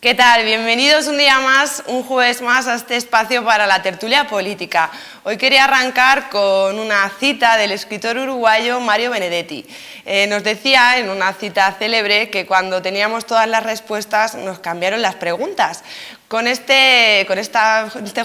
¿Qué tal? Bienvenidos un día más, un jueves más a este espacio para la tertulia política. Hoy quería arrancar con una cita del escritor uruguayo Mario Benedetti. Nos decía en una cita célebre que cuando teníamos todas las respuestas nos cambiaron las preguntas. Con este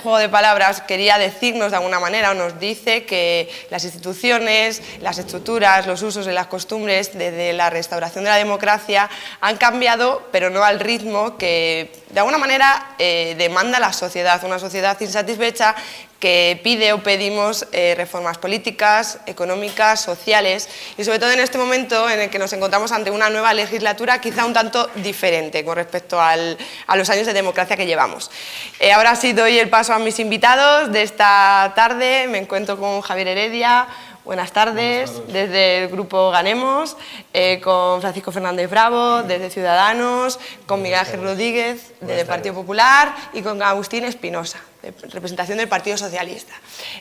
juego de palabras quería decirnos de alguna manera, o nos dice que las instituciones, las estructuras, los usos y las costumbres desde la restauración de la democracia han cambiado, pero no al ritmo que de alguna manera demanda la sociedad, una sociedad insatisfecha que pide o pedimos reformas políticas, económicas, sociales y sobre todo en este momento en el que nos encontramos ante una nueva legislatura quizá un tanto diferente con respecto a los años de democracia que llevamos. Ahora sí doy el paso a mis invitados de esta tarde. Me encuentro con Javier Heredia. Buenas tardes, desde el grupo Ganemos, con Francisco Fernández Bravo, desde Ciudadanos, con Miguel Ángel Rodríguez, desde el Partido Popular, y con Agustín Espinosa, de representación del Partido Socialista.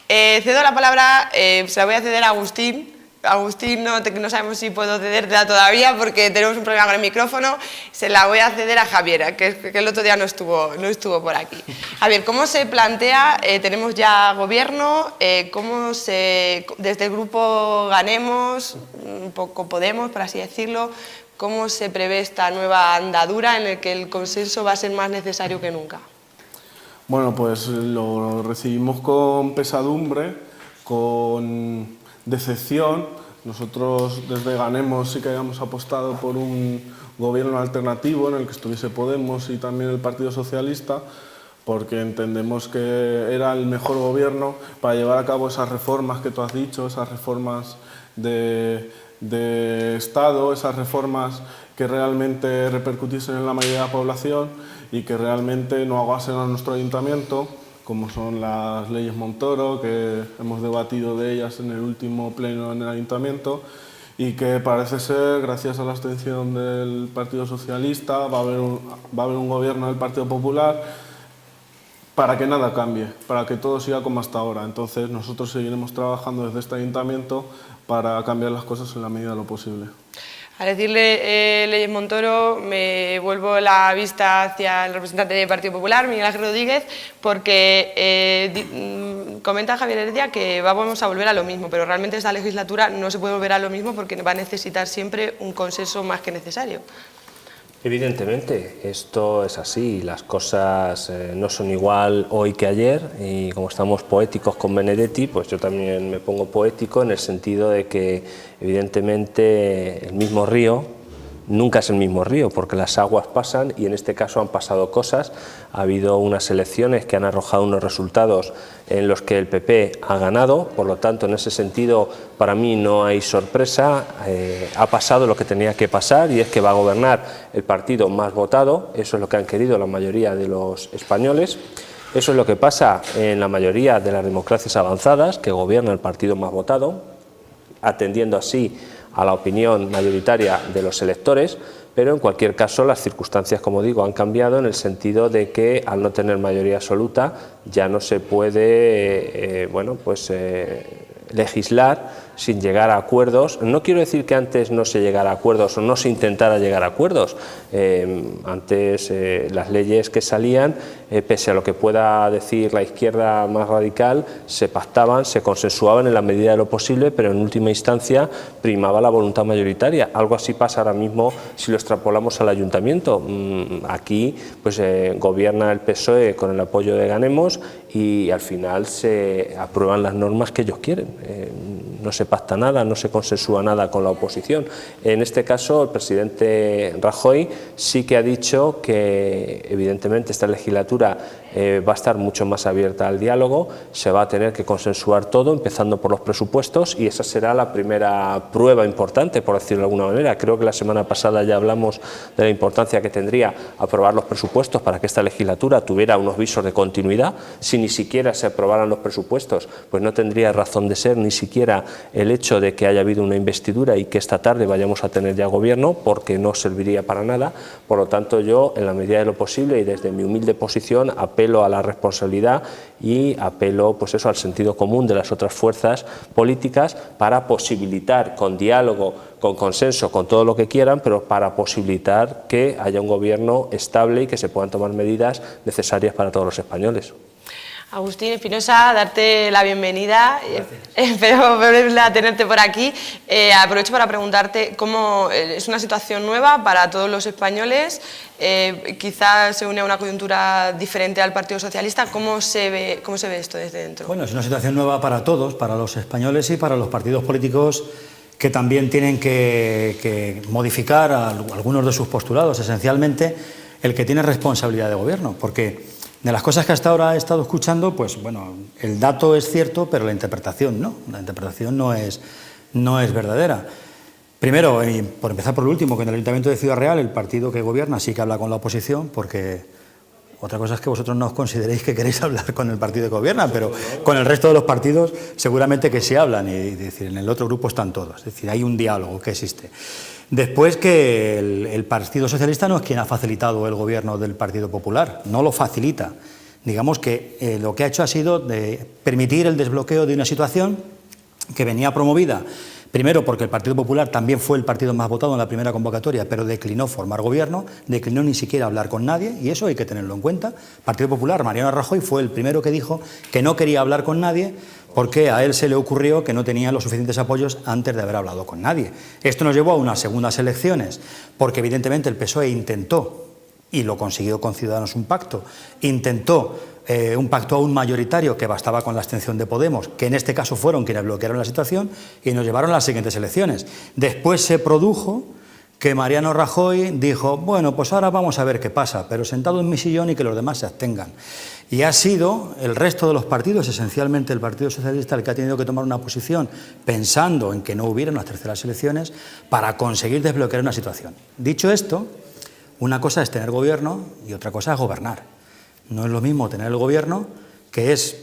Cedo la palabra, se la voy a ceder a Agustín. Agustín, no sabemos si puedo cedértela todavía porque tenemos un problema con el micrófono. Se la voy a ceder a Javier, que el otro día no estuvo por aquí. Javier, ¿cómo se plantea? Tenemos ya gobierno, desde el grupo Ganemos, un poco Podemos, por así decirlo, ¿cómo se prevé esta nueva andadura en la que el consenso va a ser más necesario que nunca? Bueno, pues lo recibimos con pesadumbre, con decepción. Nosotros desde Ganemos sí que habíamos apostado por un gobierno alternativo en el que estuviese Podemos y también el Partido Socialista, porque entendemos que era el mejor gobierno para llevar a cabo esas reformas que tú has dicho, esas reformas de Estado, esas reformas que realmente repercutiesen en la mayoría de la población y que realmente no ahogasen a nuestro ayuntamiento, como son las leyes Montoro, que hemos debatido de ellas en el último pleno en el Ayuntamiento, y que parece ser, gracias a la abstención del Partido Socialista, va a haber un gobierno del Partido Popular para que nada cambie, para que todo siga como hasta ahora. Entonces nosotros seguiremos trabajando desde este Ayuntamiento para cambiar las cosas en la medida de lo posible. Al decirle leyes Montoro, me vuelvo la vista hacia el representante del Partido Popular, Miguel Ángel Rodríguez, porque comenta Javier Heredia que vamos a volver a lo mismo, pero realmente esta legislatura no se puede volver a lo mismo porque va a necesitar siempre un consenso más que necesario. Evidentemente, esto es así, las cosas no son igual hoy que ayer, y como estamos poéticos con Benedetti, pues yo también me pongo poético en el sentido de que evidentemente el mismo río nunca es el mismo río, porque las aguas pasan y en este caso han pasado cosas. Ha habido unas elecciones que han arrojado unos resultados en los que el PP ha ganado, por lo tanto en ese sentido para mí no hay sorpresa, ha pasado lo que tenía que pasar y es que va a gobernar el partido más votado, eso es lo que han querido la mayoría de los españoles. Eso es lo que pasa en la mayoría de las democracias avanzadas, que gobierna el partido más votado, atendiendo así a la opinión mayoritaria de los electores, pero en cualquier caso las circunstancias, como digo, han cambiado en el sentido de que al no tener mayoría absoluta ya no se puede legislar sin llegar a acuerdos. No quiero decir que antes no se llegara a acuerdos o no se intentara llegar a acuerdos. Antes las leyes que salían, pese a lo que pueda decir la izquierda más radical, se pactaban, se consensuaban en la medida de lo posible, pero en última instancia primaba la voluntad mayoritaria. Algo así pasa ahora mismo si lo extrapolamos al ayuntamiento. Aquí pues gobierna el PSOE con el apoyo de Ganemos y al final se aprueban las normas que ellos quieren. No se pacta nada, no se consensúa nada con la oposición. En este caso el presidente Rajoy sí que ha dicho que evidentemente esta legislatura va a estar mucho más abierta al diálogo, se va a tener que consensuar todo, empezando por los presupuestos, y esa será la primera prueba importante, por decirlo de alguna manera. Creo que la semana pasada ya hablamos de la importancia que tendría aprobar los presupuestos para que esta legislatura tuviera unos visos de continuidad. Si ni siquiera se aprobaran los presupuestos, pues no tendría razón de ser ni siquiera el hecho de que haya habido una investidura y que esta tarde vayamos a tener ya gobierno, porque no serviría para nada. Por lo tanto, yo, en la medida de lo posible y desde mi humilde posición, apelo a la responsabilidad y apelo, pues eso, al sentido común de las otras fuerzas políticas para posibilitar, con diálogo, con consenso, con todo lo que quieran, pero para posibilitar que haya un gobierno estable y que se puedan tomar medidas necesarias para todos los españoles. Agustín Espinosa, darte la bienvenida, espero volver a tenerte por aquí. Aprovecho para preguntarte cómo es una situación nueva para todos los españoles, quizás se une a una coyuntura diferente al Partido Socialista. ¿Cómo se ve esto desde dentro? Bueno, es una situación nueva para todos, para los españoles y para los partidos políticos que también tienen que modificar algunos de sus postulados, esencialmente el que tiene responsabilidad de gobierno, porque de las cosas que hasta ahora he estado escuchando, pues bueno, el dato es cierto, pero la interpretación no. La interpretación no es verdadera. Primero, y por empezar por lo último, que en el Ayuntamiento de Ciudad Real el partido que gobierna sí que habla con la oposición, porque otra cosa es que vosotros no os consideréis que queréis hablar con el partido que gobierna, pero con el resto de los partidos seguramente que sí hablan, y decir, en el otro grupo están todos, es decir, hay un diálogo que existe. Después, que el Partido Socialista no es quien ha facilitado el gobierno del Partido Popular, no lo facilita. Digamos que lo que ha hecho ha sido de permitir el desbloqueo de una situación que venía promovida, primero porque el Partido Popular también fue el partido más votado en la primera convocatoria, pero declinó formar gobierno, declinó ni siquiera hablar con nadie, y eso hay que tenerlo en cuenta. El Partido Popular, Mariano Rajoy, fue el primero que dijo que no quería hablar con nadie, porque a él se le ocurrió que no tenía los suficientes apoyos antes de haber hablado con nadie. Esto nos llevó a unas segundas elecciones, porque evidentemente el PSOE intentó, y lo consiguió con Ciudadanos, un pacto, intentó un pacto aún mayoritario, que bastaba con la abstención de Podemos, que en este caso fueron quienes bloquearon la situación, y nos llevaron a las siguientes elecciones. Después se produjo que Mariano Rajoy dijo, bueno, pues ahora vamos a ver qué pasa, pero sentado en mi sillón y que los demás se abstengan. Y ha sido el resto de los partidos, esencialmente el Partido Socialista, el que ha tenido que tomar una posición pensando en que no hubiera unas terceras elecciones para conseguir desbloquear una situación. Dicho esto, una cosa es tener gobierno y otra cosa es gobernar. No es lo mismo tener el gobierno, que es,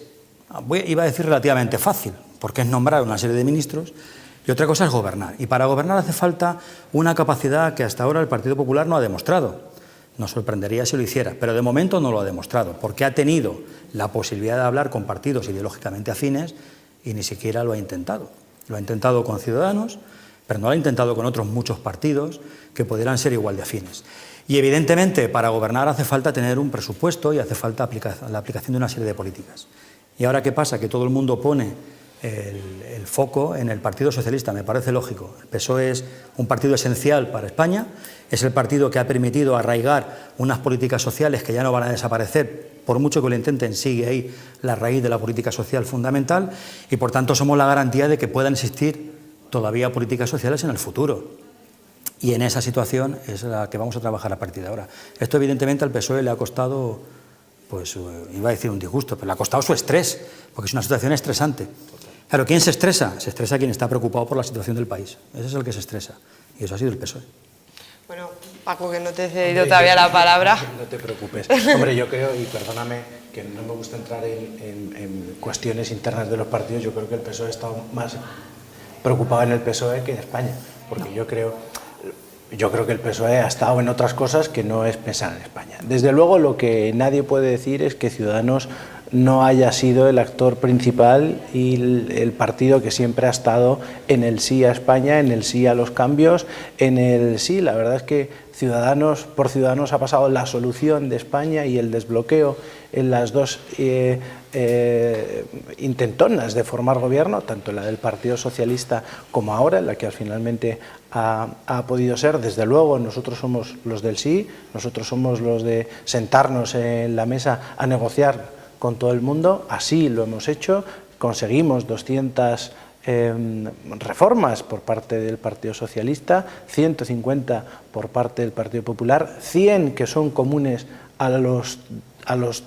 iba a decir relativamente fácil, porque es nombrar una serie de ministros, y otra cosa es gobernar. Y para gobernar hace falta una capacidad que hasta ahora el Partido Popular no ha demostrado. Nos sorprendería si lo hiciera, pero de momento no lo ha demostrado, porque ha tenido la posibilidad de hablar con partidos ideológicamente afines y ni siquiera lo ha intentado. Lo ha intentado con Ciudadanos, pero no lo ha intentado con otros muchos partidos que pudieran ser igual de afines. Y evidentemente para gobernar hace falta tener un presupuesto y hace falta la aplicación de una serie de políticas. ¿Y ahora qué pasa? Que todo el mundo pone el foco en el Partido Socialista. Me parece lógico. El PSOE es un partido esencial para España, es el partido que ha permitido arraigar unas políticas sociales que ya no van a desaparecer, por mucho que lo intenten, sigue ahí la raíz de la política social fundamental, y por tanto somos la garantía de que puedan existir todavía políticas sociales en el futuro. Y en esa situación es la que vamos a trabajar a partir de ahora. Esto evidentemente al PSOE le ha costado, pues iba a decir un disgusto, pero le ha costado su estrés, porque es una situación estresante. Claro, ¿quién se estresa? Se estresa quien está preocupado por la situación del país. Ese es el que se estresa, y eso ha sido el PSOE. Bueno, Paco, que no te he cedido todavía la palabra. No te preocupes. Hombre, yo creo, y perdóname, que no me gusta entrar en cuestiones internas de los partidos. Yo creo que el PSOE ha estado más preocupado en el PSOE que en España, porque yo creo que el PSOE ha estado en otras cosas que no es pensar en España. Desde luego, lo que nadie puede decir es que Ciudadanos no haya sido el actor principal y el partido que siempre ha estado en el sí a España, en el sí a los cambios, en el sí. La verdad es que por Ciudadanos ha pasado la solución de España y el desbloqueo en las dos intentonas de formar gobierno, tanto la del Partido Socialista como ahora, en la que finalmente ha podido ser. Desde luego, nosotros somos los del sí, nosotros somos los de sentarnos en la mesa a negociar con todo el mundo. Así lo hemos hecho, conseguimos 200 reformas por parte del Partido Socialista, 150 por parte del Partido Popular, 100 que son comunes a los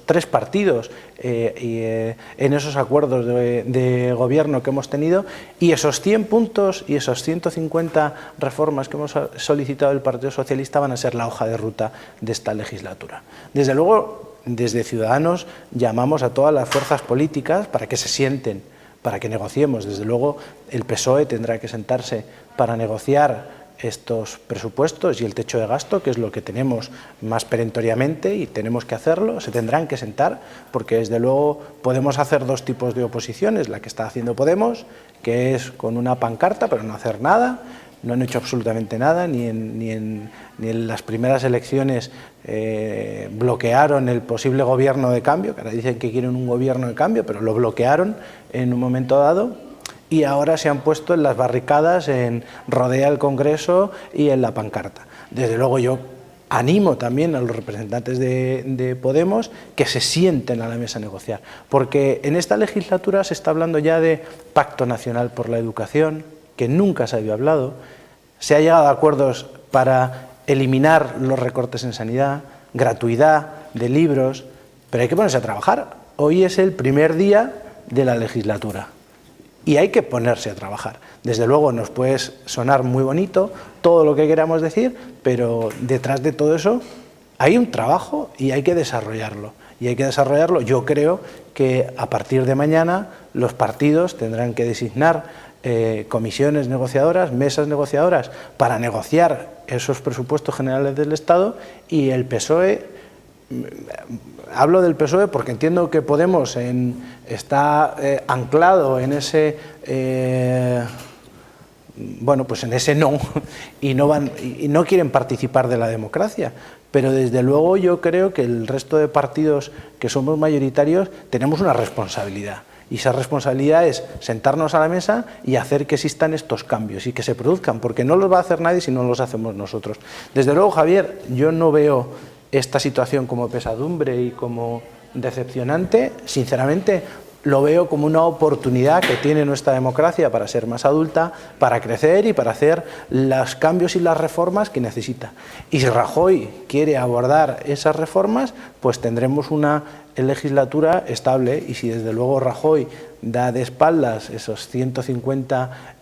tres partidos en esos acuerdos de gobierno que hemos tenido, y esos 100 puntos y esas 150 reformas que hemos solicitado el Partido Socialista van a ser la hoja de ruta de esta legislatura. Desde luego, desde Ciudadanos llamamos a todas las fuerzas políticas para que se sienten para que negociemos. Desde luego, el PSOE tendrá que sentarse para negociar estos presupuestos y el techo de gasto, que es lo que tenemos más perentoriamente y tenemos que hacerlo. Se tendrán que sentar, porque desde luego podemos hacer dos tipos de oposiciones: la que está haciendo Podemos, que es con una pancarta pero no hacer nada. No han hecho absolutamente nada, ni en las primeras elecciones bloquearon el posible gobierno de cambio, que ahora dicen que quieren un gobierno de cambio, pero lo bloquearon en un momento dado, y ahora se han puesto en las barricadas, en rodea el Congreso y en la pancarta. Desde luego yo animo también a los representantes de Podemos que se sienten a la mesa a negociar, porque en esta legislatura se está hablando ya de Pacto Nacional por la Educación, que nunca se había hablado. Se ha llegado a acuerdos para eliminar los recortes en sanidad, gratuidad de libros, pero hay que ponerse a trabajar. Hoy es el primer día de la legislatura y hay que ponerse a trabajar. Desde luego nos puede sonar muy bonito todo lo que queramos decir, pero detrás de todo eso hay un trabajo y hay que desarrollarlo. Y hay que desarrollarlo. Yo creo que a partir de mañana los partidos tendrán que designar comisiones negociadoras, mesas negociadoras para negociar esos presupuestos generales del Estado, y el PSOE, hablo del PSOE porque entiendo que Podemos está anclado en ese bueno, pues en ese no, y no quieren participar de la democracia. Pero desde luego yo creo que el resto de partidos que somos mayoritarios tenemos una responsabilidad. Y esa responsabilidad es sentarnos a la mesa y hacer que existan estos cambios y que se produzcan, porque no los va a hacer nadie si no los hacemos nosotros. Desde luego, Javier, yo no veo esta situación como pesadumbre y como decepcionante. Sinceramente, lo veo como una oportunidad que tiene nuestra democracia para ser más adulta, para crecer y para hacer los cambios y las reformas que necesita. Y si Rajoy quiere abordar esas reformas, pues tendremos una legislatura estable, y si desde luego Rajoy da de espaldas esos 150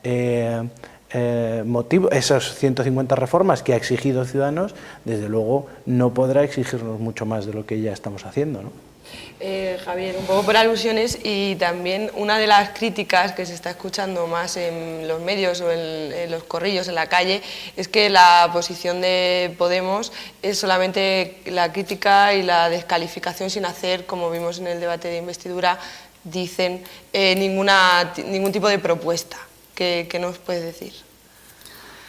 esas 150 reformas que ha exigido Ciudadanos, desde luego no podrá exigirnos mucho más de lo que ya estamos haciendo, ¿no? Javier, un poco por alusiones, y también una de las críticas que se está escuchando más en los medios o en los corrillos, en la calle, es que la posición de Podemos es solamente la crítica y la descalificación sin hacer, como vimos en el debate de investidura, dicen ningún tipo de propuesta. ¿Qué nos puedes decir?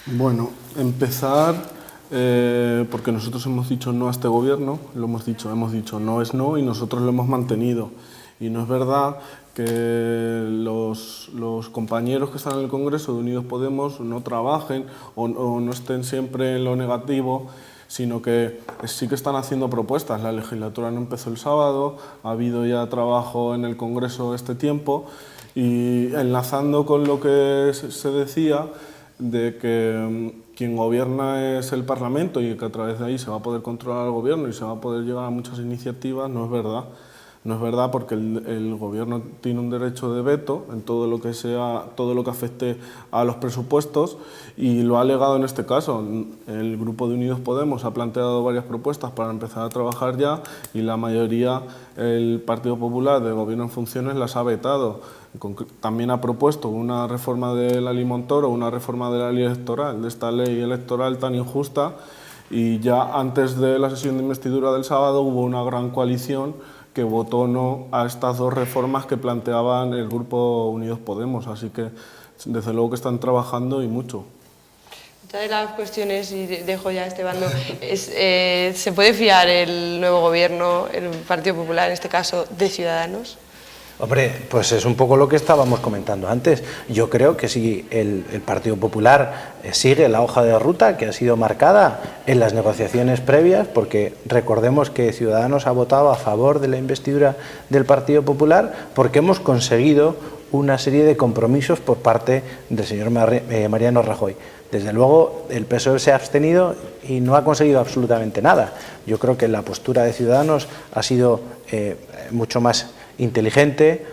Bueno, empezar... porque nosotros hemos dicho no a este gobierno, hemos dicho no es no, y nosotros lo hemos mantenido. Y no es verdad que los compañeros que están en el Congreso de Unidos Podemos no trabajen o no estén siempre en lo negativo, sino que sí que están haciendo propuestas. La legislatura no empezó el sábado, ha habido ya trabajo en el Congreso este tiempo, y enlazando con lo que se decía de que quien gobierna es el Parlamento y que a través de ahí se va a poder controlar al gobierno y se va a poder llegar a muchas iniciativas, no es verdad. No es verdad, porque el gobierno tiene un derecho de veto en todo lo que afecte a los presupuestos, y lo ha alegado en este caso. El grupo de Unidos Podemos ha planteado varias propuestas para empezar a trabajar ya, y la mayoría, el Partido Popular de Gobierno en funciones, las ha vetado. También ha propuesto una reforma de la Ley Montoro, una reforma de la ley electoral, de esta ley electoral tan injusta, y ya antes de la sesión de investidura del sábado hubo una gran coalición que votó no a estas dos reformas que planteaban el grupo Unidos Podemos, así que desde luego que están trabajando, y mucho. Otra de las cuestiones, y dejo ya este bando, es ¿se puede fiar el nuevo gobierno, el Partido Popular en este caso, de Ciudadanos? Hombre, pues es un poco lo que estábamos comentando antes. Yo creo que si el Partido Popular sigue la hoja de ruta que ha sido marcada en las negociaciones previas, porque recordemos que Ciudadanos ha votado a favor de la investidura del Partido Popular porque hemos conseguido una serie de compromisos por parte del señor Mariano Rajoy. Desde luego el PSOE se ha abstenido y no ha conseguido absolutamente nada. Yo creo que la postura de Ciudadanos ha sido mucho más inteligente.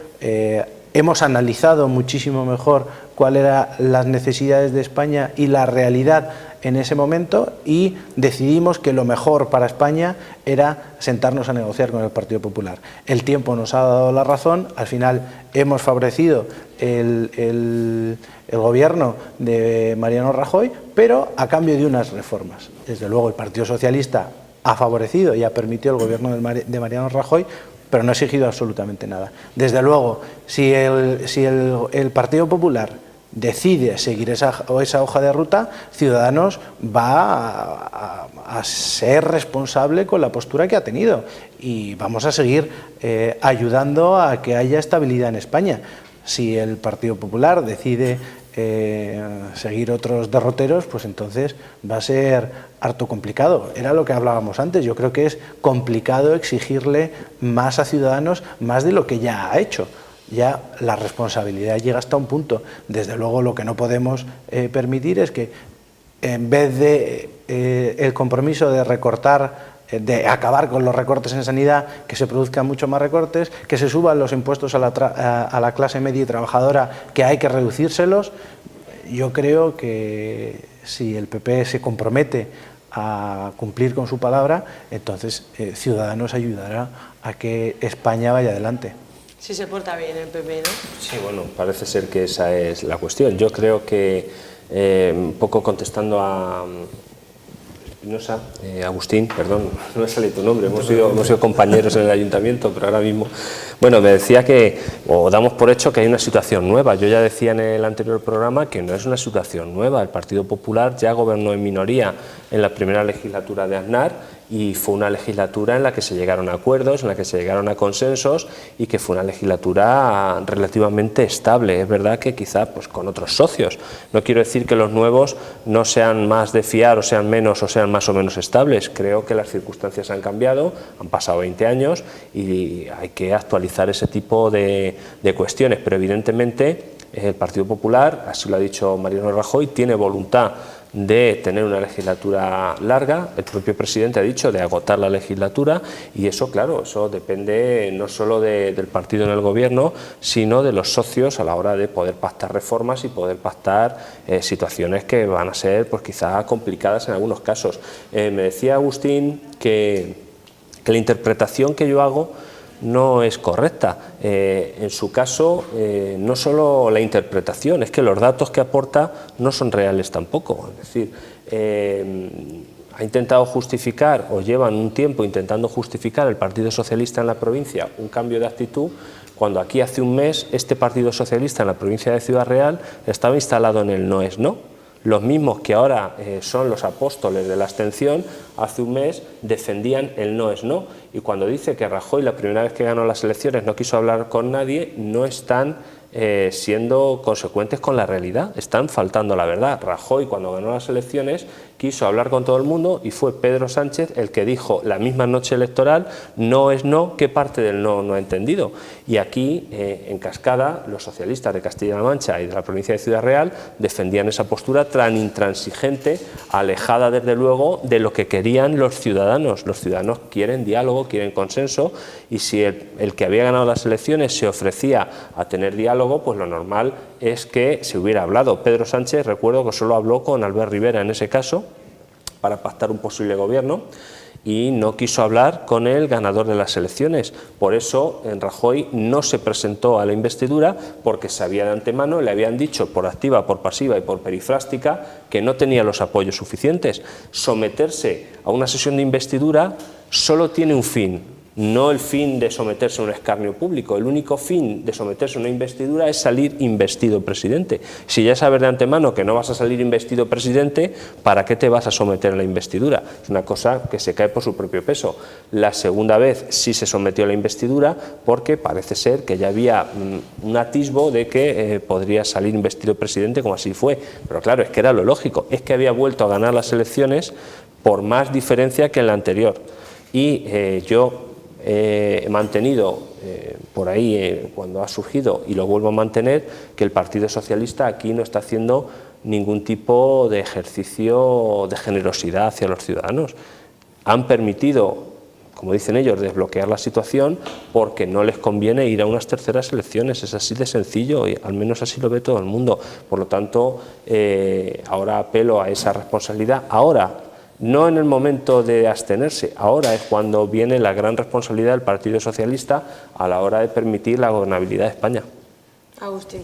Hemos analizado muchísimo mejor cuáles eran las necesidades de España y la realidad en ese momento y decidimos que lo mejor para España era sentarnos a negociar con el Partido Popular. El tiempo nos ha dado la razón, al final hemos favorecido el gobierno de Mariano Rajoy, pero a cambio de unas reformas. Desde luego el Partido Socialista ha favorecido y ha permitido el gobierno de Mariano Rajoy, pero no ha exigido absolutamente nada. Desde luego, si el Partido Popular decide seguir esa hoja de ruta, Ciudadanos va a ser responsable con la postura que ha tenido y vamos a seguir ayudando a que haya estabilidad en España. Si el Partido Popular decide seguir otros derroteros, pues entonces va a ser harto complicado. Era lo que hablábamos antes, yo creo que es complicado exigirle más a Ciudadanos, más de lo que ya ha hecho. Ya la responsabilidad llega hasta un punto. Desde luego lo que no podemos permitir es que en vez de el compromiso de recortar, de acabar con los recortes en sanidad, que se produzcan muchos más recortes, que se suban los impuestos a la clase media y trabajadora, que hay que reducírselos. Yo creo que si el PP se compromete a cumplir con su palabra, entonces Ciudadanos ayudará a que España vaya adelante. Si se porta bien el PP, ¿no? Sí, bueno, parece ser que esa es la cuestión. Yo creo que, un poco contestando a Espinosa, Agustín, perdón, no me sale tu nombre, hemos sido compañeros en el ayuntamiento, pero ahora mismo, bueno, me decía que, o damos por hecho que hay una situación nueva. Yo ya decía en el anterior programa que no es una situación nueva. El Partido Popular ya gobernó en minoría en la primera legislatura de Aznar y fue una legislatura en la que se llegaron a acuerdos, en la que se llegaron a consensos y que fue una legislatura relativamente estable. Es verdad que quizá pues con otros socios. No quiero decir que los nuevos no sean más de fiar o sean menos o sean más o menos estables. Creo que las circunstancias han cambiado, han pasado 20 años y hay que actualizar ese tipo de cuestiones, pero evidentemente el Partido Popular, así lo ha dicho Mariano Rajoy, tiene voluntad de tener una legislatura larga. El propio presidente ha dicho de agotar la legislatura y eso, claro, eso depende no solo del partido en el gobierno, sino de los socios a la hora de poder pactar reformas y poder pactar situaciones que van a ser pues quizá complicadas en algunos casos. Me decía Agustín que la interpretación que yo hago no es correcta. En su caso, no solo la interpretación, es que los datos que aporta no son reales tampoco. Es decir, ha intentado justificar, o llevan un tiempo intentando justificar el Partido Socialista en la provincia un cambio de actitud, cuando aquí hace un mes este Partido Socialista en la provincia de Ciudad Real estaba instalado en el no es no. Los mismos que ahora son los apóstoles de la abstención, hace un mes defendían el no es no. Y cuando dice que Rajoy la primera vez que ganó las elecciones no quiso hablar con nadie, no están siendo consecuentes con la realidad, están faltando a la verdad. Rajoy cuando ganó las elecciones quiso hablar con todo el mundo y fue Pedro Sánchez el que dijo la misma noche electoral no es no, ¿qué parte del no ha entendido? Y aquí en cascada los socialistas de Castilla-La Mancha y de la provincia de Ciudad Real defendían esa postura tan intransigente, alejada desde luego de lo que querían los ciudadanos. Los ciudadanos quieren diálogo, quieren consenso y si el que había ganado las elecciones se ofrecía a tener diálogo, pues lo normal es que se hubiera hablado. Pedro Sánchez, recuerdo que solo habló con Albert Rivera en ese caso para pactar un posible gobierno y no quiso hablar con el ganador de las elecciones. Por eso Rajoy no se presentó a la investidura porque sabía de antemano, le habían dicho por activa, por pasiva y por perifrástica que no tenía los apoyos suficientes. Someterse a una sesión de investidura solo tiene un fin. No el fin de someterse a un escarnio público, el único fin de someterse a una investidura es salir investido presidente. Si ya sabes de antemano que no vas a salir investido presidente, ¿para qué te vas a someter a la investidura? Es una cosa que se cae por su propio peso. La segunda vez sí se sometió a la investidura porque parece ser que ya había un atisbo de que podría salir investido presidente, como así fue. Pero claro, es que era lo lógico, es que había vuelto a ganar las elecciones por más diferencia que en la anterior. Y yo he mantenido por ahí cuando ha surgido y lo vuelvo a mantener que el Partido Socialista aquí no está haciendo ningún tipo de ejercicio de generosidad hacia los ciudadanos. Han permitido, como dicen ellos, desbloquear la situación, porque no les conviene ir a unas terceras elecciones. Es así de sencillo, y al menos así lo ve todo el mundo. Por lo tanto, ahora apelo a esa responsabilidad. Ahora, no en el momento de abstenerse, ahora es cuando viene la gran responsabilidad del Partido Socialista a la hora de permitir la gobernabilidad de España. Agustín.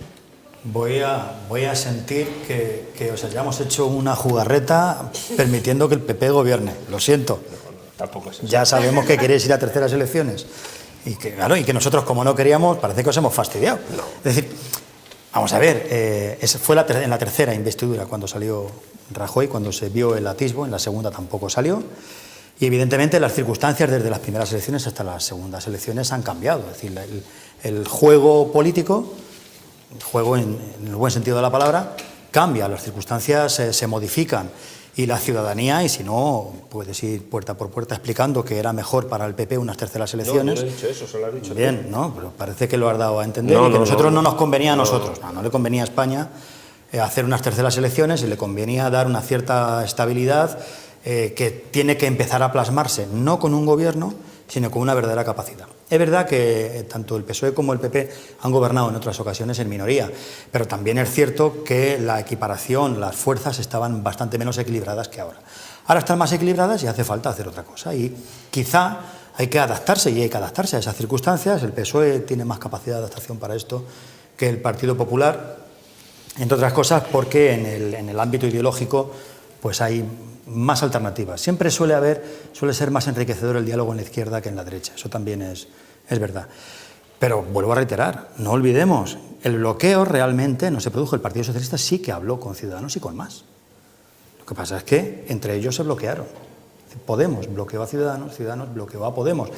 Voy a sentir que os hayamos hecho una jugarreta permitiendo que el PP gobierne. Lo siento. Tampoco es eso. Ya sabemos que queréis ir a terceras elecciones. Y que, claro, y que nosotros, como no queríamos, parece que os hemos fastidiado. No. Es decir, vamos a ver, fue en la tercera investidura cuando salió Rajoy, cuando se vio el atisbo, en la segunda tampoco salió. Y evidentemente las circunstancias desde las primeras elecciones hasta las segundas elecciones han cambiado. Es decir, el juego político, el juego en el buen sentido de la palabra, cambia, las circunstancias se modifican y la ciudadanía, y si no, puedes ir puerta por puerta explicando que era mejor para el PP unas terceras elecciones. No he dicho eso, solo lo has dicho bien, tú. ¿no? Pero parece que lo has dado a entender y que nosotros no nos convenía a nosotros. No le convenía a España hacer unas terceras elecciones y le convenía dar una cierta estabilidad que tiene que empezar a plasmarse, no con un gobierno, sino con una verdadera capacidad. Es verdad que tanto el PSOE como el PP han gobernado en otras ocasiones en minoría, pero también es cierto que la equiparación, las fuerzas estaban bastante menos equilibradas que ahora. Ahora están más equilibradas y hace falta hacer otra cosa, y quizá hay que adaptarse, y hay que adaptarse a esas circunstancias. El PSOE tiene más capacidad de adaptación para esto que el Partido Popular, entre otras cosas porque en el ámbito ideológico pues hay más alternativas. Siempre suele ser más enriquecedor el diálogo en la izquierda que en la derecha, eso también es verdad. Pero vuelvo a reiterar, no olvidemos, el bloqueo realmente no se produjo. El Partido Socialista sí que habló con Ciudadanos y con más. Lo que pasa es que entre ellos se bloquearon. Podemos bloqueó a Ciudadanos, Ciudadanos bloqueó a Podemos.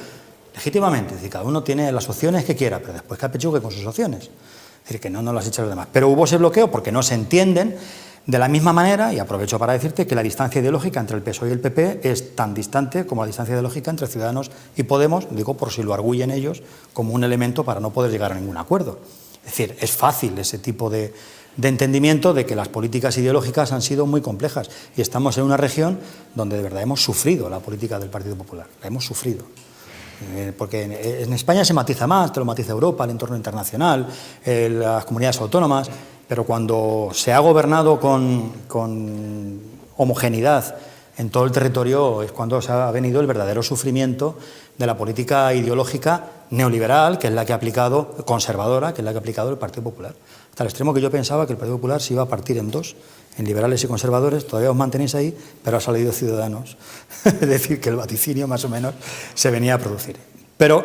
Legítimamente, es decir, cada uno tiene las opciones que quiera, pero después que apechugue con sus opciones. Es decir, que no las echa los demás. Pero hubo ese bloqueo porque no se entienden. De la misma manera, y aprovecho para decirte que la distancia ideológica entre el PSOE y el PP es tan distante como la distancia ideológica entre Ciudadanos y Podemos, digo por si lo arguyen ellos como un elemento para no poder llegar a ningún acuerdo. Es decir, es fácil ese tipo de entendimiento de que las políticas ideológicas han sido muy complejas y estamos en una región donde de verdad hemos sufrido la política del Partido Popular, la hemos sufrido. Porque en España se matiza más, te lo matiza Europa, el entorno internacional, las comunidades autónomas, pero cuando se ha gobernado con homogeneidad en todo el territorio es cuando se ha venido el verdadero sufrimiento de la política ideológica neoliberal, que es la que ha aplicado, conservadora, que es la que ha aplicado el Partido Popular. Hasta el extremo que yo pensaba que el Partido Popular se iba a partir en dos, en liberales y conservadores. Todavía os mantenéis ahí, pero ha salido Ciudadanos. Es decir, que el vaticinio más o menos se venía a producir. Pero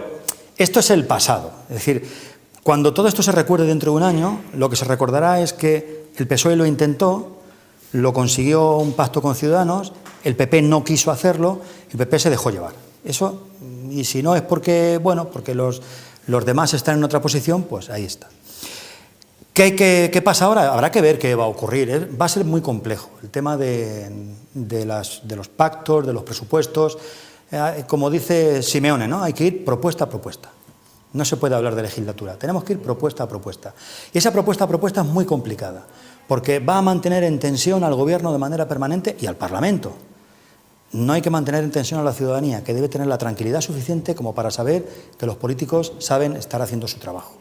esto es el pasado. Es decir, cuando todo esto se recuerde dentro de un año, lo que se recordará es que el PSOE lo intentó, lo consiguió un pacto con Ciudadanos, el PP no quiso hacerlo, el PP se dejó llevar. Eso, y si no es porque, bueno, porque los demás están en otra posición, pues ahí está. ¿Qué pasa ahora? Habrá que ver qué va a ocurrir. Va a ser muy complejo el tema de los pactos, de los presupuestos. Como dice Simeone, ¿no? Hay que ir propuesta a propuesta. No se puede hablar de legislatura, tenemos que ir propuesta a propuesta. Y esa propuesta a propuesta es muy complicada, porque va a mantener en tensión al Gobierno de manera permanente y al Parlamento. No hay que mantener en tensión a la ciudadanía, que debe tener la tranquilidad suficiente como para saber que los políticos saben estar haciendo su trabajo.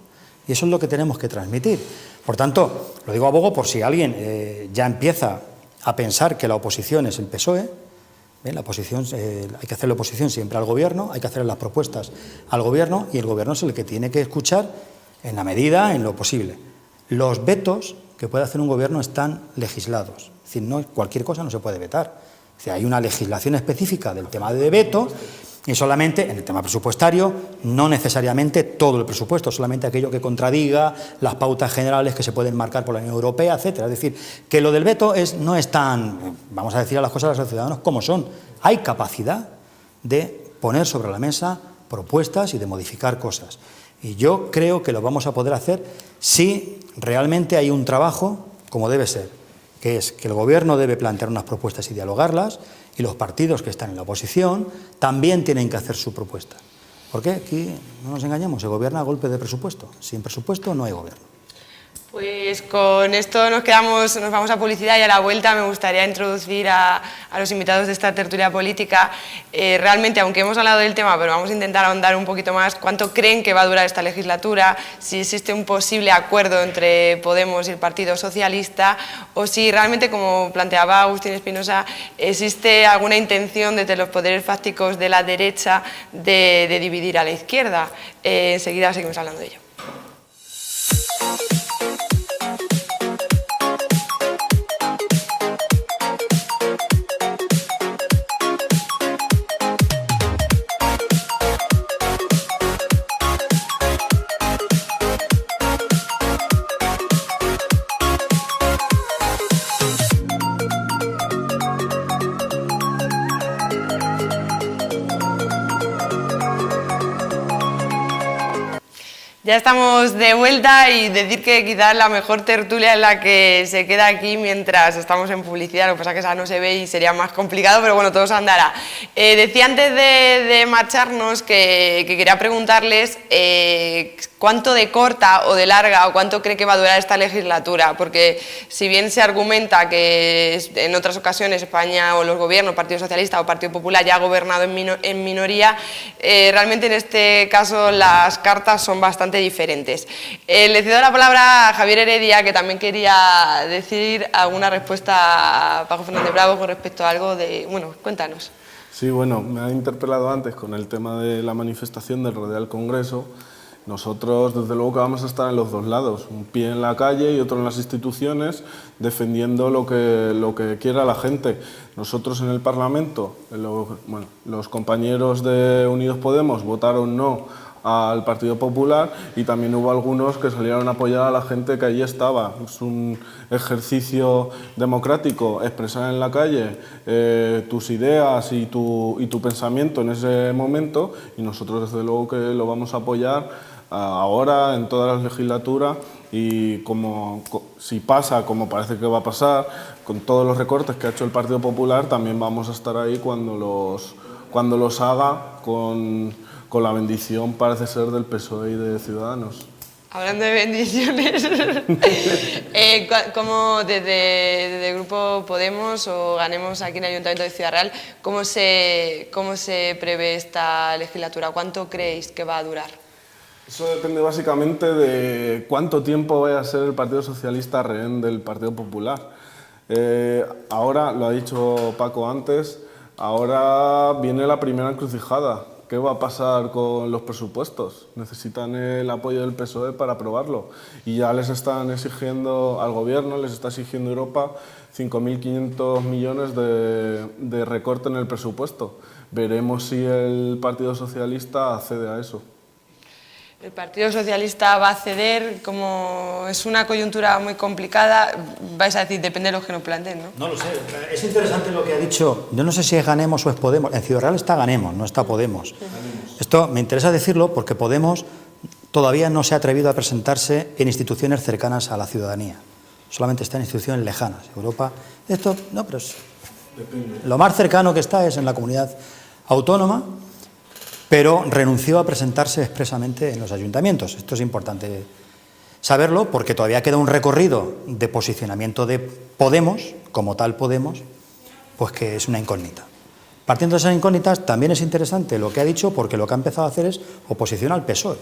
Y eso es lo que tenemos que transmitir. Por tanto, lo digo a bogo por si alguien ya empieza a pensar que la oposición es el PSOE. La oposición, hay que hacer la oposición siempre al Gobierno, hay que hacer las propuestas al Gobierno y el Gobierno es el que tiene que escuchar en la medida, en lo posible. Los vetos que puede hacer un Gobierno están legislados, es decir, no, cualquier cosa no se puede vetar. Es decir, hay una legislación específica del tema de veto y solamente en el tema presupuestario, no necesariamente todo el presupuesto, solamente aquello que contradiga las pautas generales que se pueden marcar por la Unión Europea, etcétera. Es decir, que lo del veto no es tan, vamos a decir a las cosas a los ciudadanos como son. Hay capacidad de poner sobre la mesa propuestas y de modificar cosas. Y yo creo que lo vamos a poder hacer si realmente hay un trabajo como debe ser, que es que el Gobierno debe plantear unas propuestas y dialogarlas, y los partidos que están en la oposición también tienen que hacer su propuesta. Porque aquí, no nos engañemos, se gobierna a golpe de presupuesto. Sin presupuesto no hay gobierno. Pues con esto nos vamos a publicidad y a la vuelta me gustaría introducir a los invitados de esta tertulia política. Realmente, aunque hemos hablado del tema, pero vamos a intentar ahondar un poquito más, ¿cuánto creen que va a durar esta legislatura? Si existe un posible acuerdo entre Podemos y el Partido Socialista, o si realmente, como planteaba Agustín Espinosa, existe alguna intención desde los poderes fácticos de la derecha de dividir a la izquierda. Enseguida seguimos hablando de ello. Ya estamos de vuelta y decir que quizás la mejor tertulia es la que se queda aquí mientras estamos en publicidad, lo que pasa es que esa no se ve y sería más complicado, pero bueno, todo se andará. Decía antes de marcharnos que quería preguntarles cuánto de corta o de larga o cuánto cree que va a durar esta legislatura, porque si bien se argumenta que en otras ocasiones España o los gobiernos, Partido Socialista o Partido Popular ya ha gobernado en minoría, realmente en este caso las cartas son bastante diferentes. Le cedo la palabra a Javier Heredia, que también quería decir alguna respuesta a Paco Fernández Bravo con respecto a algo de... Bueno, cuéntanos. Sí, bueno, me ha interpelado antes con el tema de la manifestación del Real Congreso. Nosotros, desde luego, que vamos a estar en los dos lados, un pie en la calle y otro en las instituciones, defendiendo lo que quiera la gente. Nosotros en el Parlamento, los compañeros de Unidos Podemos votaron no al Partido Popular y también hubo algunos que salieron a apoyar a la gente que allí estaba. Es un ejercicio democrático expresar en la calle tus ideas y tu pensamiento en ese momento, y nosotros desde luego que lo vamos a apoyar ahora en todas las legislaturas, y si pasa como parece que va a pasar con todos los recortes que ha hecho el Partido Popular, también vamos a estar ahí cuando los haga con la bendición, parece ser, del PSOE y de Ciudadanos. Hablando de bendiciones, ¿cómo desde el Grupo Podemos o Ganemos aquí en el Ayuntamiento de Ciudad Real, cómo se prevé esta legislatura? ¿Cuánto creéis que va a durar? Eso depende básicamente de cuánto tiempo vaya a ser el Partido Socialista rehén del Partido Popular. Ahora, lo ha dicho Paco antes, ahora viene la primera encrucijada. ¿Qué va a pasar con los presupuestos? Necesitan el apoyo del PSOE para aprobarlo, y ya les están exigiendo al Gobierno, les está exigiendo Europa 5.500 millones de recorte en el presupuesto. Veremos si el Partido Socialista accede a eso. ¿El Partido Socialista va a ceder? Como es una coyuntura muy complicada, vais a decir, depende de lo que nos planteen, ¿no? No lo sé, es interesante lo que ha dicho. Yo no sé si es Ganemos o es Podemos. En Ciudad Real está Ganemos, no está Podemos. Esto me interesa decirlo porque Podemos todavía no se ha atrevido a presentarse en instituciones cercanas a la ciudadanía. Solamente está en instituciones lejanas. Europa, esto, no, pero lo más cercano que está es en la comunidad autónoma, pero renunció a presentarse expresamente en los ayuntamientos. Esto es importante saberlo porque todavía queda un recorrido de posicionamiento de Podemos, como tal Podemos, pues que es una incógnita. Partiendo de esas incógnitas, también es interesante lo que ha dicho, porque lo que ha empezado a hacer es oposición al PSOE.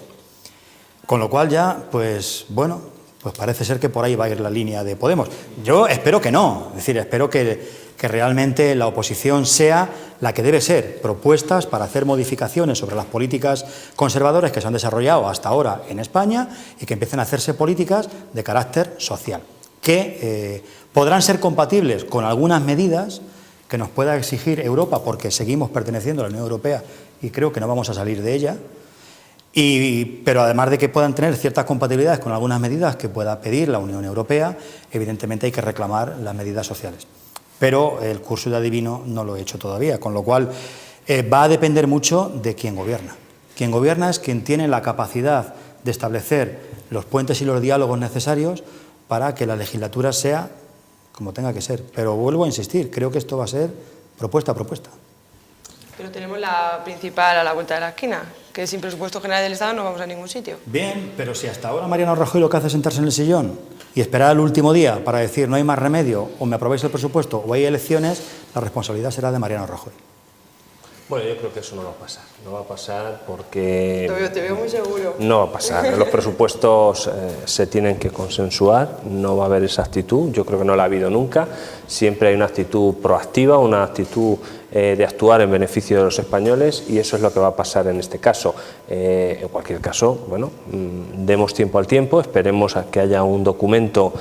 Con lo cual ya, pues bueno, pues parece ser que por ahí va a ir la línea de Podemos. Yo espero que no, es decir, espero que realmente la oposición sea la que debe ser, propuestas para hacer modificaciones sobre las políticas conservadoras que se han desarrollado hasta ahora en España, y que empiecen a hacerse políticas de carácter social, que podrán ser compatibles con algunas medidas que nos pueda exigir Europa, porque seguimos perteneciendo a la Unión Europea y creo que no vamos a salir de ella, pero además de que puedan tener ciertas compatibilidades con algunas medidas que pueda pedir la Unión Europea, evidentemente hay que reclamar las medidas sociales. Pero el curso de adivino no lo he hecho todavía, con lo cual va a depender mucho de quién gobierna. Quien gobierna es quien tiene la capacidad de establecer los puentes y los diálogos necesarios para que la legislatura sea como tenga que ser. Pero vuelvo a insistir, creo que esto va a ser propuesta a propuesta. Pero tenemos la principal a la vuelta de la esquina, que sin presupuesto general del Estado no vamos a ningún sitio. Bien, pero si hasta ahora Mariano Rajoy lo que hace es sentarse en el sillón y esperar al último día para decir no hay más remedio, o me aprobáis el presupuesto o hay elecciones, la responsabilidad será de Mariano Rajoy. Bueno, yo creo que eso no va a pasar. No va a pasar porque... Te veo muy seguro. No va a pasar. Los presupuestos se tienen que consensuar, no va a haber esa actitud, yo creo que no la ha habido nunca. Siempre hay una actitud proactiva, una actitud de actuar en beneficio de los españoles, y eso es lo que va a pasar en este caso. En cualquier caso, bueno, demos tiempo al tiempo, esperemos a que haya un documento,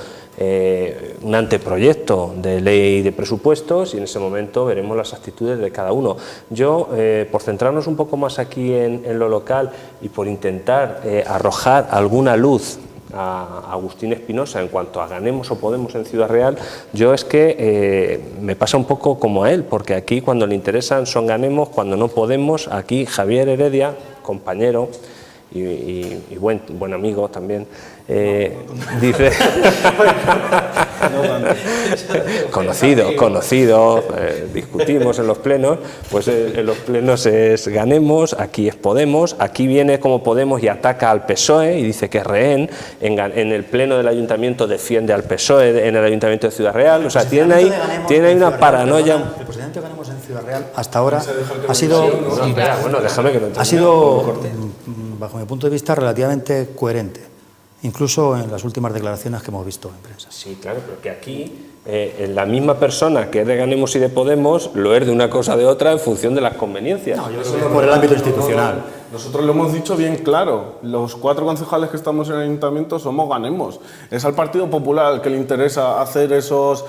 un anteproyecto de ley de presupuestos, y en ese momento veremos las actitudes de cada uno. Yo, por centrarnos un poco más aquí en lo local y por intentar arrojar alguna luz a Agustín Espinosa en cuanto a ganemos o podemos en Ciudad Real, yo es que me pasa un poco como a él, porque aquí cuando le interesan son ganemos, cuando no podemos, aquí Javier Heredia, compañero y buen amigo también, dice conocido, discutimos en los plenos, pues en los plenos es ganemos, aquí es Podemos, aquí viene como Podemos y ataca al PSOE y dice que es rehén, en el pleno del ayuntamiento defiende al PSOE en el ayuntamiento de Ciudad Real, o sea, tiene ahí una paranoia. El presidente que ganemos en Ciudad Real hasta ahora ha sido, bueno, déjame que lo ha sido, bajo mi punto de vista, relativamente coherente, incluso en las últimas declaraciones que hemos visto en prensa. Sí, claro, pero que aquí la misma persona que es de Ganemos y de Podemos lo es de una cosa o de otra en función de las conveniencias. No, yo creo que por el ámbito institucional. Nosotros lo hemos dicho bien claro, los 4 concejales que estamos en el ayuntamiento somos Ganemos. Es al Partido Popular al que le interesa hacer esos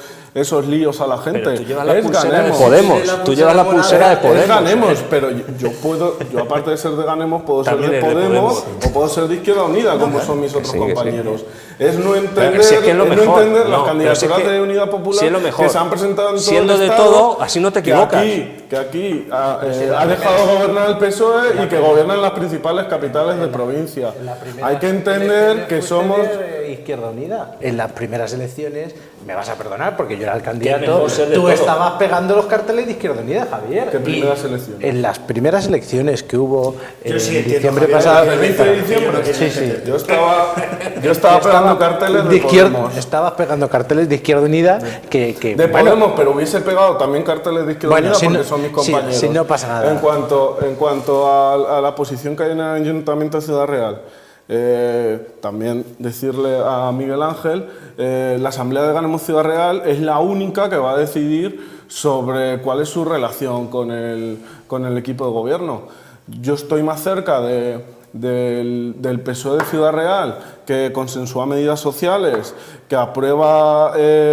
líos a la gente. Pero tú llevas la es pulsera Ganemos. de Podemos, tú llevas la pulsera de Podemos. Es Ganemos, pero yo aparte de ser de Ganemos puedo También ser de Podemos o puedo ser de Izquierda Unida, como son mis otros compañeros. Es no entender, si es que es lo mejor. no entender las No, candidaturas si es que, de Unidad Popular si es lo mejor. que se han presentado en todo siendo el de Estado, todo, así no te equivocas. Que aquí ha dejado gobernar el PSOE y que gobiernan las principales capitales de provincia. Hay que entender que somos... Izquierda Unida. En las primeras elecciones, me vas a perdonar porque yo era el candidato, mejor ser de tú todo. estabas pegando los carteles de Izquierda Unida, Javier. ¿Qué primeras elecciones? En las primeras elecciones que hubo en entiendo, diciembre Javier, pasado... El 20 de diciembre. Sí. Yo estaba pegando carteles de Podemos. Estabas pegando carteles de Izquierda Unida que De bueno, Podemos, pero hubiese pegado también carteles de Izquierda Bueno, Unida si porque no- son mis si- compañeros. si no pasa nada. En cuanto a la posición que hay en el Ayuntamiento de Ciudad Real, también decirle a Miguel Ángel, la Asamblea de Ganemos Ciudad Real es la única que va a decidir sobre cuál es su relación con el equipo de gobierno. Yo estoy más cerca del PSOE de Ciudad Real, que consensúa medidas sociales, que aprueba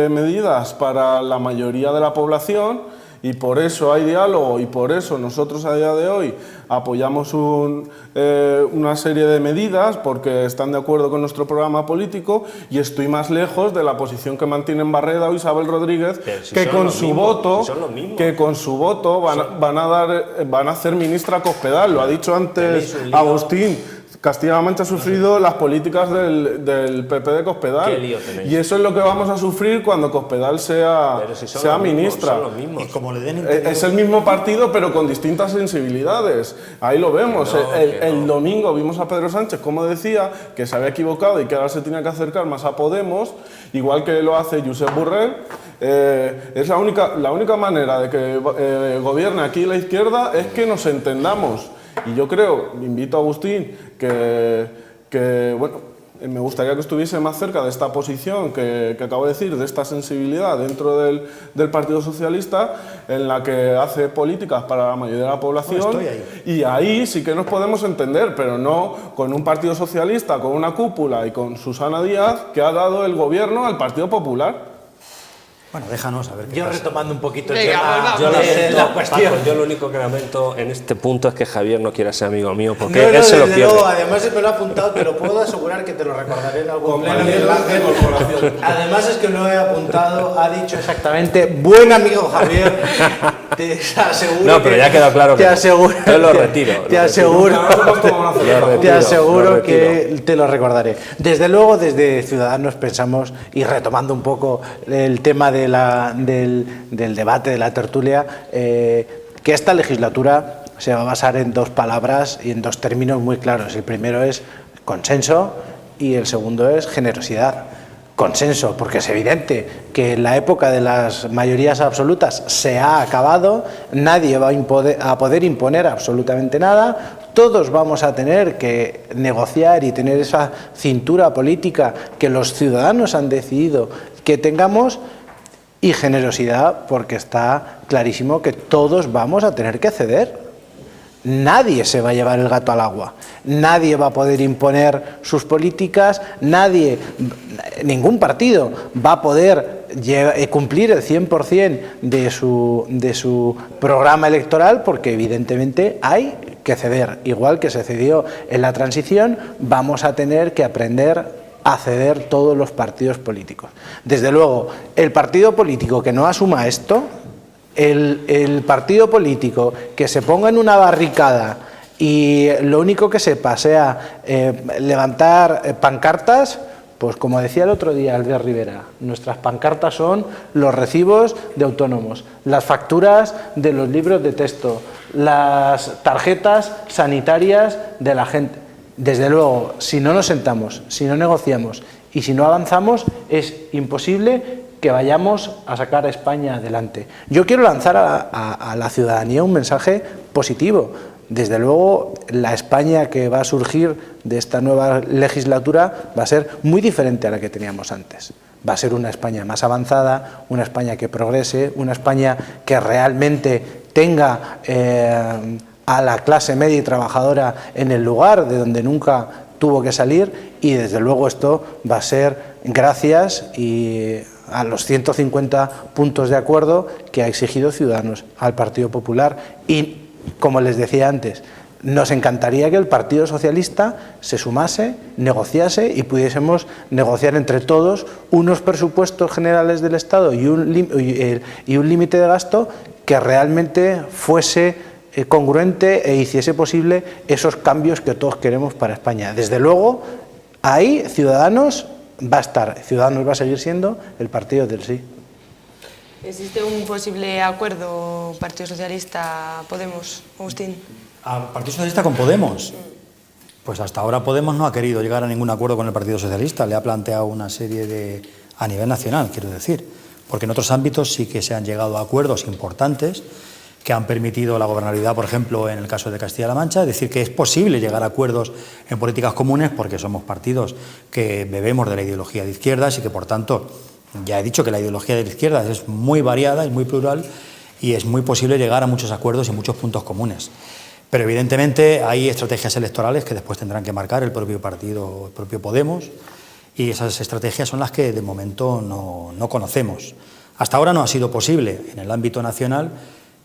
medidas para la mayoría de la población, y por eso hay diálogo y por eso nosotros a día de hoy apoyamos una serie de medidas porque están de acuerdo con nuestro programa político, y estoy más lejos de la posición que mantienen Barreda o Isabel Rodríguez, si que son con los su mismos, voto si son los mismos. que con su voto van a hacer ministra Cospedal. Lo ha dicho antes Tenéis un lío. Agustín. Castilla-La Mancha ha sufrido las políticas del PP de Cospedal. ¿Qué lío tenéis? Y eso es lo que vamos a sufrir cuando Cospedal sea Pero si son sea los mismos, ministra. son los mismos. Y como le den Es el mismo partido, pero con distintas sensibilidades. Ahí lo vemos. El domingo vimos a Pedro Sánchez, como decía, que se había equivocado y que ahora se tiene que acercar más a Podemos, igual que lo hace Josep Borrell. Es la única manera de que gobierne aquí la izquierda es que nos entendamos. Y yo creo, invito a Agustín, que bueno, me gustaría que estuviese más cerca de esta posición que acabo de decir, de esta sensibilidad dentro del Partido Socialista, en la que hace políticas para la mayoría de la población. No, estoy ahí. Y ahí sí que nos podemos entender, pero no con un Partido Socialista, con una cúpula y con Susana Díaz, que ha dado el gobierno al Partido Popular. Bueno, déjanos a ver qué yo pasa. retomando un poquito el Venga, tema volvamos. Yo de la lamento, cuestión. Paco, yo lo único que lamento en este punto es que Javier no quiera ser amigo mío, porque No, él se lo desde pierde. luego, además me lo ha apuntado, te lo puedo asegurar que te lo recordaré en algún pleno. Compañeros de corporación. Además es que lo he apuntado, ha dicho exactamente, buen amigo Javier, te aseguro No, pero ya ha quedado claro que te no. aseguro, Yo lo retiro, te lo aseguro, Lo te aseguro retiro. que te lo recordaré. Desde luego, desde Ciudadanos pensamos, y retomando un poco el tema del debate, de la tertulia, que esta legislatura se va a basar en dos palabras y en dos términos muy claros. El primero es consenso y el segundo es generosidad. Consenso, porque es evidente que la época de las mayorías absolutas se ha acabado, nadie va a poder imponer absolutamente nada, todos vamos a tener que negociar y tener esa cintura política que los ciudadanos han decidido que tengamos, y generosidad, porque está clarísimo que todos vamos a tener que ceder. Nadie se va a llevar el gato al agua, nadie va a poder imponer sus políticas, ningún partido va a poder cumplir el 100% de su programa electoral, porque evidentemente hay que ceder. Igual que se cedió en la transición, vamos a tener que aprender a ceder todos los partidos políticos. Desde luego, el partido político que no asuma esto, el partido político que se ponga en una barricada y lo único que sepa sea levantar pancartas, pues como decía el otro día Albert Rivera, nuestras pancartas son los recibos de autónomos, las facturas de los libros de texto, las tarjetas sanitarias de la gente. Desde luego, si no nos sentamos, si no negociamos y si no avanzamos, es imposible que vayamos a sacar a España adelante. Yo quiero lanzar a la ciudadanía un mensaje positivo. Desde luego, la España que va a surgir de esta nueva legislatura va a ser muy diferente a la que teníamos antes. Va a ser una España más avanzada, una España que progrese, una España que realmente tenga a la clase media y trabajadora en el lugar de donde nunca tuvo que salir, y desde luego esto va a ser gracias a los 150 puntos de acuerdo que ha exigido Ciudadanos al Partido Popular. Y, como les decía antes, nos encantaría que el Partido Socialista se sumase, negociase y pudiésemos negociar entre todos unos presupuestos generales del Estado y un límite de gasto que realmente fuese congruente e hiciese posible esos cambios que todos queremos para España. Desde luego, ahí Ciudadanos va a estar, Ciudadanos va a seguir siendo el partido del sí. ¿Existe un posible acuerdo Partido Socialista, Podemos, Agustín? ¿Partido Socialista con Podemos? Pues hasta ahora Podemos no ha querido llegar a ningún acuerdo con el Partido Socialista, le ha planteado una serie a nivel nacional, quiero decir, porque en otros ámbitos sí que se han llegado a acuerdos importantes que han permitido la gobernabilidad, por ejemplo, en el caso de Castilla-La Mancha, es decir, que es posible llegar a acuerdos en políticas comunes porque somos partidos que bebemos de la ideología de izquierdas y que, por tanto, ya he dicho que la ideología de izquierdas es muy variada, es muy plural y es muy posible llegar a muchos acuerdos y muchos puntos comunes. Pero, evidentemente, hay estrategias electorales que después tendrán que marcar el propio partido, el propio Podemos, y esas estrategias son las que, de momento, no conocemos. Hasta ahora no ha sido posible, en el ámbito nacional,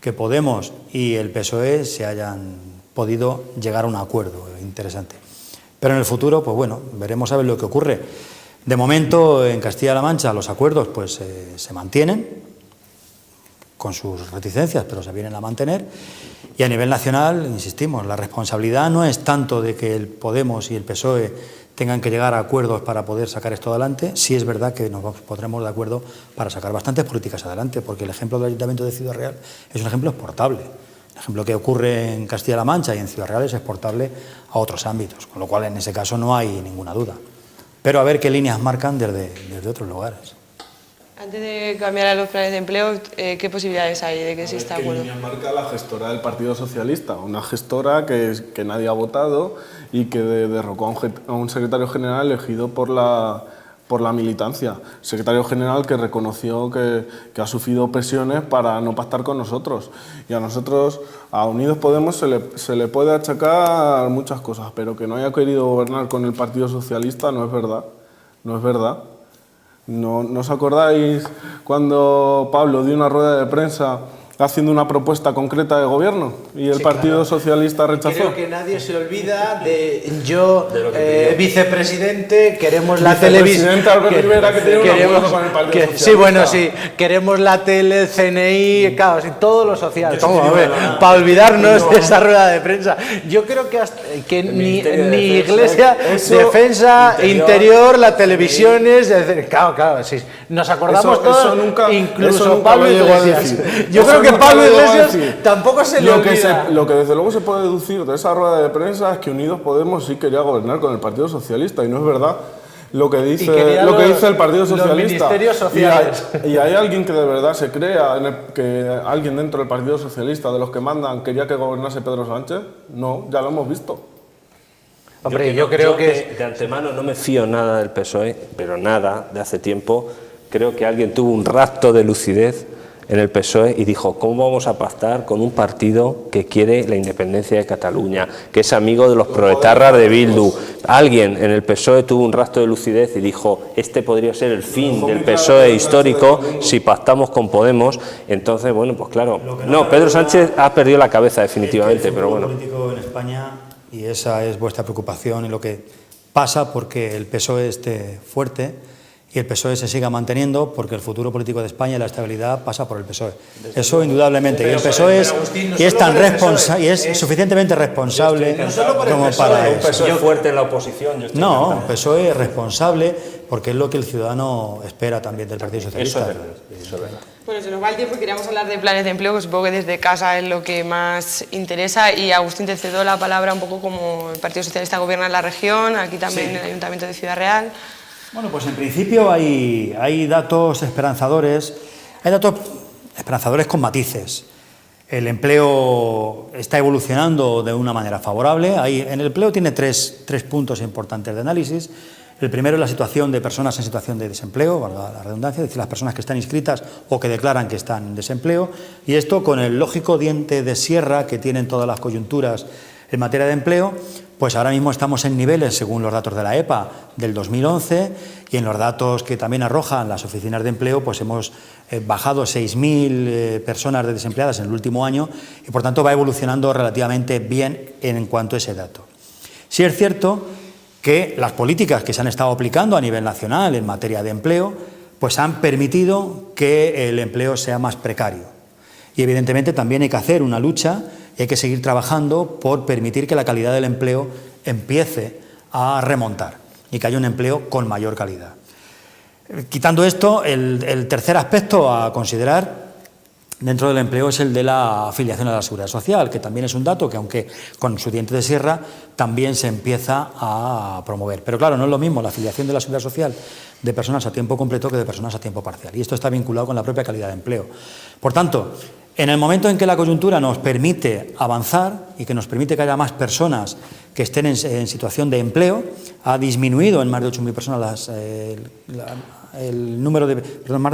que Podemos y el PSOE se hayan podido llegar a un acuerdo interesante. Pero en el futuro, pues bueno, veremos a ver lo que ocurre. De momento, en Castilla-La Mancha, los acuerdos pues se mantienen, con sus reticencias, pero se vienen a mantener. Y a nivel nacional, insistimos, la responsabilidad no es tanto de que el Podemos y el PSOE tengan que llegar a acuerdos para poder sacar esto adelante. Sí es verdad que nos pondremos de acuerdo para sacar bastantes políticas adelante, porque el ejemplo del Ayuntamiento de Ciudad Real es un ejemplo exportable. El ejemplo que ocurre en Castilla-La Mancha y en Ciudad Real es exportable a otros ámbitos, con lo cual en ese caso no hay ninguna duda. Pero a ver qué líneas marcan desde otros lugares. Antes de cambiar a los planes de empleo, ¿qué posibilidades hay de que exista acuerdo? ¿Qué línea marca la gestora del Partido Socialista? Una gestora que nadie ha votado y que derrocó a un secretario general elegido por la militancia. Secretario general que reconoció que ha sufrido presiones para no pactar con nosotros. Y a nosotros, a Unidos Podemos, se le puede achacar muchas cosas, pero que no haya querido gobernar con el Partido Socialista no es verdad. No es verdad. ¿No os acordáis cuando Pablo dio una rueda de prensa haciendo una propuesta concreta de gobierno y el Partido Socialista rechazó? Creo que nadie se olvida de yo, vicepresidente, queremos la televisión. Albert Rivera, que tiene un acuerdo con el Partido Socialista. Sí, bueno, sí, queremos la tele, el CNI, claro, sí, todo lo social. Para olvidarnos de esa rueda de prensa. Yo creo que ni Iglesia, Defensa, Interior, la televisión es. Claro, sí. Nos acordamos todos, incluso Pablo Iglesias. Yo creo que que Pablo te lo voy a Iglesias decir. tampoco se le olvida. Lo que desde luego se puede deducir de esa rueda de prensa es que Unidos Podemos sí quería gobernar con el Partido Socialista, y no es verdad lo que dice el Partido Socialista. Los ministerios sociales. Y hay alguien que de verdad se crea que alguien dentro del Partido Socialista, de los que mandan, quería que gobernase Pedro Sánchez. No, ya lo hemos visto. Hombre, yo creo que de antemano no me fío nada del PSOE, pero nada, de hace tiempo. Creo que alguien tuvo un rapto de lucidez en el PSOE y dijo: ¿cómo vamos a pactar con un partido que quiere la independencia de Cataluña, que es amigo de los proetarras de Bildu? Alguien en el PSOE tuvo un rapto de lucidez y dijo: este podría ser el fin del PSOE histórico si pactamos con Podemos. Entonces, bueno, pues claro, no, Pedro Sánchez ha perdido la cabeza definitivamente, pero bueno. Político en España, y esa es vuestra preocupación, y lo que pasa porque el PSOE esté fuerte y el PSOE se siga manteniendo, porque el futuro político de España y la estabilidad pasa por el PSOE. Eso indudablemente. Y el PSOE es suficientemente responsable como para Un eso. PSOE fuerte en la oposición. No, el PSOE es responsable porque es lo que el ciudadano espera también del Partido Socialista. Eso es verdad. Bueno, se nos va el tiempo y queríamos hablar de planes de empleo, que supongo que desde casa es lo que más interesa. Y Agustín, te cedo la palabra un poco como el Partido Socialista gobierna en la región, aquí también en el Ayuntamiento de Ciudad Real. Bueno, pues en principio hay datos esperanzadores, con matices. El empleo está evolucionando de una manera favorable. En el empleo tiene tres puntos importantes de análisis. El primero es la situación de personas en situación de desempleo, valga la redundancia, es decir, las personas que están inscritas o que declaran que están en desempleo, y esto con el lógico diente de sierra que tienen todas las coyunturas en materia de empleo. Pues ahora mismo estamos en niveles, según los datos de la EPA, del 2011, y en los datos que también arrojan las oficinas de empleo, pues hemos bajado 6.000 personas desempleadas en el último año, y por tanto va evolucionando relativamente bien en cuanto a ese dato. Sí es cierto que las políticas que se han estado aplicando a nivel nacional en materia de empleo, pues han permitido que el empleo sea más precario. Y evidentemente también hay que hacer una lucha y hay que seguir trabajando por permitir que la calidad del empleo empiece a remontar y que haya un empleo con mayor calidad. Quitando esto, el tercer aspecto a considerar dentro del empleo es el de la afiliación a la Seguridad Social, que también es un dato que, aunque con su diente de sierra, también se empieza a promover. Pero claro, no es lo mismo la afiliación de la Seguridad Social de personas a tiempo completo que de personas a tiempo parcial. Y esto está vinculado con la propia calidad de empleo. Por tanto, en el momento en que la coyuntura nos permite avanzar y que nos permite que haya más personas que estén en situación de empleo, ha disminuido en más de 8.000 personas más de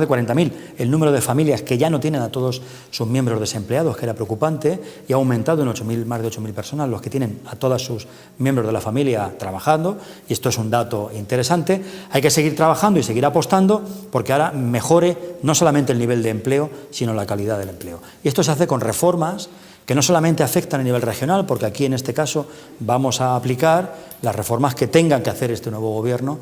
40.000 el número de familias que ya no tienen a todos sus miembros desempleados, que era preocupante, y ha aumentado en más de 8.000 personas los que tienen a todos sus miembros de la familia trabajando, y esto es un dato interesante. Hay que seguir trabajando y seguir apostando porque ahora mejore no solamente el nivel de empleo, sino la calidad del empleo. Y esto se hace con reformas que no solamente afectan a nivel regional, porque aquí en este caso vamos a aplicar las reformas que tengan que hacer este nuevo gobierno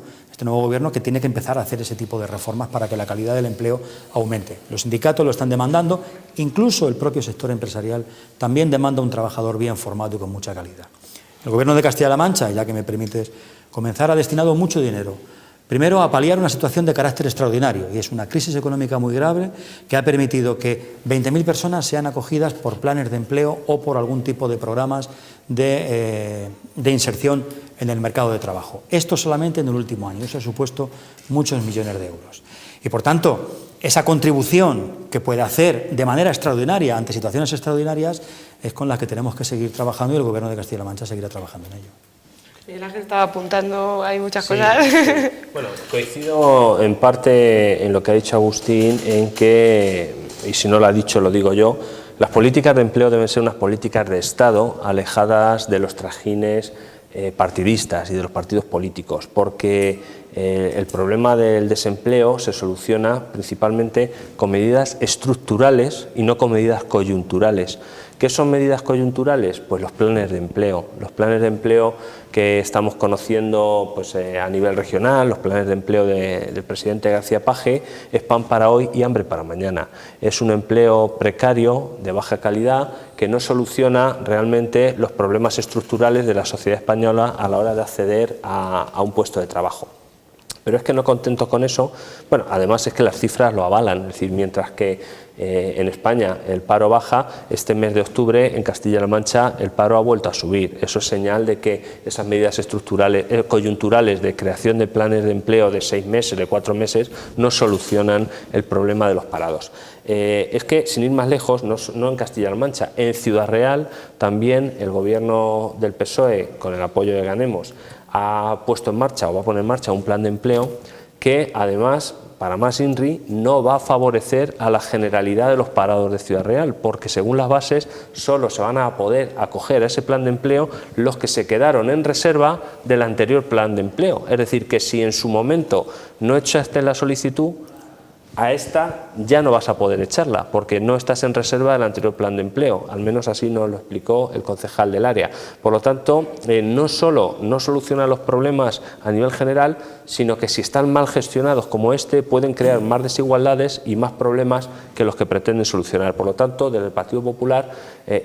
que tiene que empezar a hacer ese tipo de reformas para que la calidad del empleo aumente. Los sindicatos lo están demandando, incluso el propio sector empresarial también demanda un trabajador bien formado y con mucha calidad. El Gobierno de Castilla-La Mancha, ya que me permites comenzar, ha destinado mucho dinero. Primero, a paliar una situación de carácter extraordinario, y es una crisis económica muy grave que ha permitido que 20.000 personas sean acogidas por planes de empleo o por algún tipo de programas de inserción en el mercado de trabajo. Esto solamente en el último año. Eso ha supuesto muchos millones de euros. Y por tanto, esa contribución que puede hacer de manera extraordinaria ante situaciones extraordinarias es con la que tenemos que seguir trabajando, y el Gobierno de Castilla-La Mancha seguirá trabajando en ello. Miguel Ángel estaba apuntando, hay muchas cosas. Bueno, coincido en parte en lo que ha dicho Agustín, en que, y si no lo ha dicho lo digo yo, las políticas de empleo deben ser unas políticas de Estado alejadas de los trajines partidistas y de los partidos políticos, porque el problema del desempleo se soluciona principalmente con medidas estructurales y no con medidas coyunturales. ¿Qué son medidas coyunturales? Pues los planes de empleo. Los planes de empleo que estamos conociendo pues, a nivel regional, los planes de empleo del presidente García Page, es pan para hoy y hambre para mañana. Es un empleo precario, de baja calidad, que no soluciona realmente los problemas estructurales de la sociedad española a la hora de acceder a un puesto de trabajo. Pero es que no contentos con eso, bueno, además es que las cifras lo avalan, es decir, mientras que en España el paro baja, este mes de octubre en Castilla-La Mancha el paro ha vuelto a subir. Eso es señal de que esas medidas estructurales, coyunturales de creación de planes de empleo de 6 meses, de 4 meses, no solucionan el problema de los parados. Es que, sin ir más lejos, no en Castilla-La Mancha, en Ciudad Real también el gobierno del PSOE, con el apoyo de Ganemos, ha puesto en marcha o va a poner en marcha un plan de empleo que además, para más INRI, no va a favorecer a la generalidad de los parados de Ciudad Real, porque según las bases solo se van a poder acoger a ese plan de empleo los que se quedaron en reserva del anterior plan de empleo. Es decir, que si en su momento no echaste la solicitud, a esta ya no vas a poder echarla, porque no estás en reserva del anterior plan de empleo, al menos así nos lo explicó el concejal del área. Por lo tanto, no solo no soluciona los problemas a nivel general, sino que si están mal gestionados como este, pueden crear más desigualdades y más problemas que los que pretenden solucionar. Por lo tanto, desde el Partido Popular,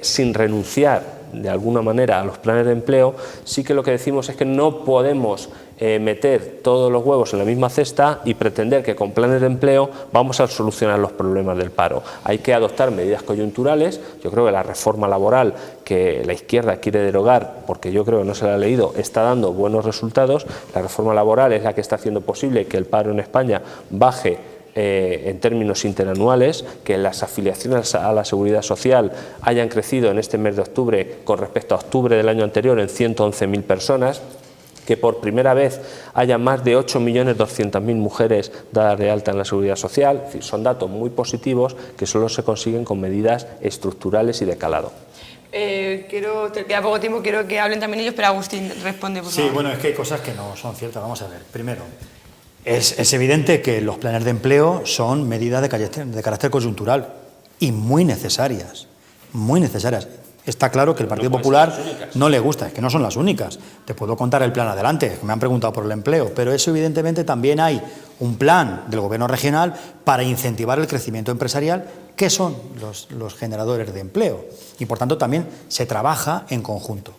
sin renunciar de alguna manera a los planes de empleo, sí que lo que decimos es que no podemos meter todos los huevos en la misma cesta y pretender que con planes de empleo vamos a solucionar los problemas del paro. Hay que adoptar medidas coyunturales. Yo creo que la reforma laboral que la izquierda quiere derogar, porque yo creo que no se la ha leído, está dando buenos resultados. La reforma laboral es la que está haciendo posible que el paro en España baje en términos interanuales, que las afiliaciones a la Seguridad Social hayan crecido en este mes de octubre con respecto a octubre del año anterior en 111.000 personas, que por primera vez haya más de 8.200.000 mujeres dadas de alta en la Seguridad Social. Es decir, son datos muy positivos que solo se consiguen con medidas estructurales y de calado. Te queda poco tiempo, quiero que hablen también ellos, pero Agustín responde, por favor. Sí, bueno, es que hay cosas que no son ciertas. Vamos a ver. Primero, es evidente que los planes de empleo son medidas de carácter coyuntural y muy necesarias, muy necesarias. Está claro que el Partido Popular no le gusta, es que no son las únicas. Te puedo contar el plan adelante, me han preguntado por el empleo, pero eso evidentemente también hay un plan del Gobierno regional para incentivar el crecimiento empresarial, que son los generadores de empleo, y por tanto también se trabaja en conjunto.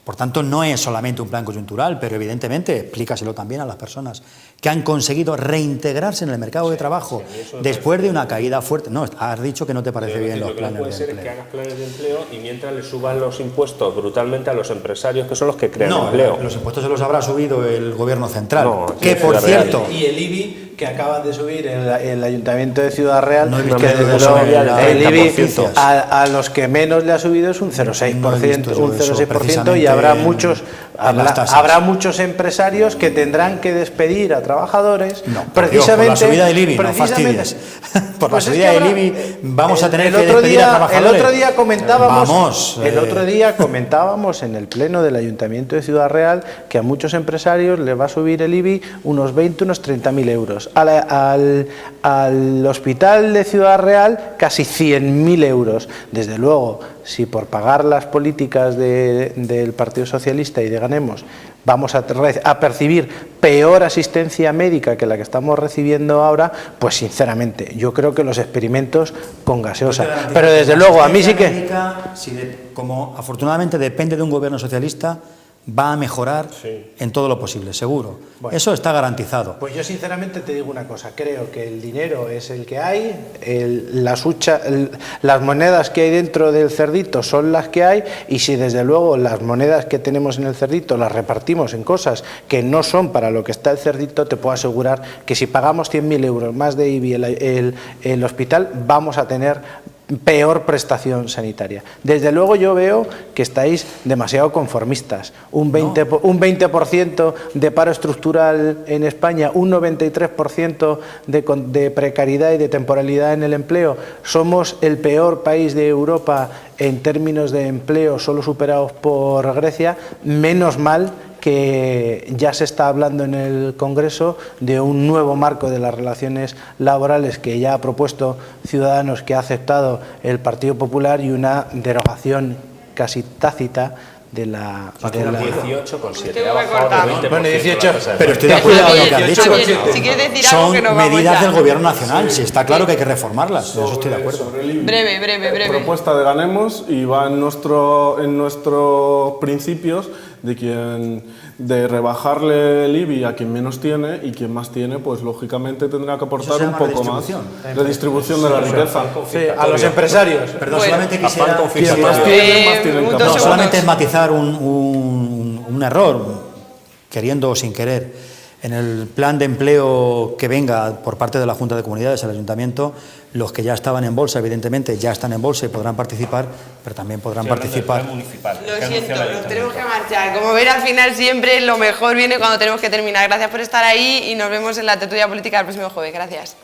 Por tanto, no es solamente un plan coyuntural, pero evidentemente explícaselo también a las personas que han conseguido reintegrarse en el mercado de trabajo después de una caída fuerte. No, has dicho que no te parece bien los planes de empleo. Puede ser que hagas planes de empleo y mientras le suban los impuestos brutalmente a los empresarios, que son los que crean empleo. No, los impuestos se los habrá subido el Gobierno central, No, que por cierto... Y el IBI que acaban de subir el Ayuntamiento de Ciudad Real, No he visto que el el IBI 30%. a los que menos le ha subido es un 0,6%, y habrá muchos empresarios que tendrán que despedir a trabajadores precisamente por la subida del IBI, no fastidies. Por la subida del IBI vamos a tener que despedir a trabajadores. El otro día comentábamos en el pleno del Ayuntamiento de Ciudad Real que a muchos empresarios les va a subir el IBI unos 20, unos 30.000 euros. Al hospital de Ciudad Real casi 100.000 euros. Desde luego, si por pagar las políticas del Partido Socialista y de Ganemos vamos a percibir peor asistencia médica que la que estamos recibiendo ahora, pues sinceramente yo creo que los experimentos con gaseosa. Pero desde luego a mí sí que... Como afortunadamente depende de un gobierno socialista, va a mejorar en todo lo posible, seguro. Bueno, eso está garantizado. Pues yo sinceramente te digo una cosa, creo que el dinero es el que hay, las monedas que hay dentro del cerdito son las que hay, y si desde luego las monedas que tenemos en el cerdito las repartimos en cosas que no son para lo que está el cerdito, te puedo asegurar que si pagamos 100.000 euros más de IBI el hospital, vamos a tener peor prestación sanitaria. Desde luego yo veo que estáis demasiado conformistas. Un 20% de paro estructural en España, un 93% de precariedad y de temporalidad en el empleo. Somos el peor país de Europa en términos de empleo, solo superados por Grecia. Menos mal que ya se está hablando en el Congreso de un nuevo marco de las relaciones laborales que ya ha propuesto Ciudadanos, que ha aceptado el Partido Popular, y una derogación casi tácita de la 18,7. Bueno, 18, pero estoy de acuerdo con lo que has dicho. Si quieres decir algo, que nos son vamos medidas ya. del Gobierno Nacional, sí, está claro que hay que reformarlas, eso estoy de acuerdo. Breve. Propuesta de Ganemos y va en nuestros principios de de rebajarle el IBI a quien menos tiene, y quien más tiene, pues lógicamente tendrá que aportar un poco más. Redistribución de la riqueza. Sí, a los empresarios. Perdón, Bueno, solamente quisiera... Quien más tiene, más tiene que dos aportar. No, solamente matizar un error, queriendo o sin querer. En el plan de empleo que venga por parte de la Junta de Comunidades, el Ayuntamiento, los que ya estaban en bolsa, evidentemente, ya están en bolsa y podrán participar, pero también podrán participar. Lo siento, nos tenemos que marchar. Como ver, al final siempre lo mejor viene cuando tenemos que terminar. Gracias por estar ahí y nos vemos en la tertulia política el próximo jueves. Gracias.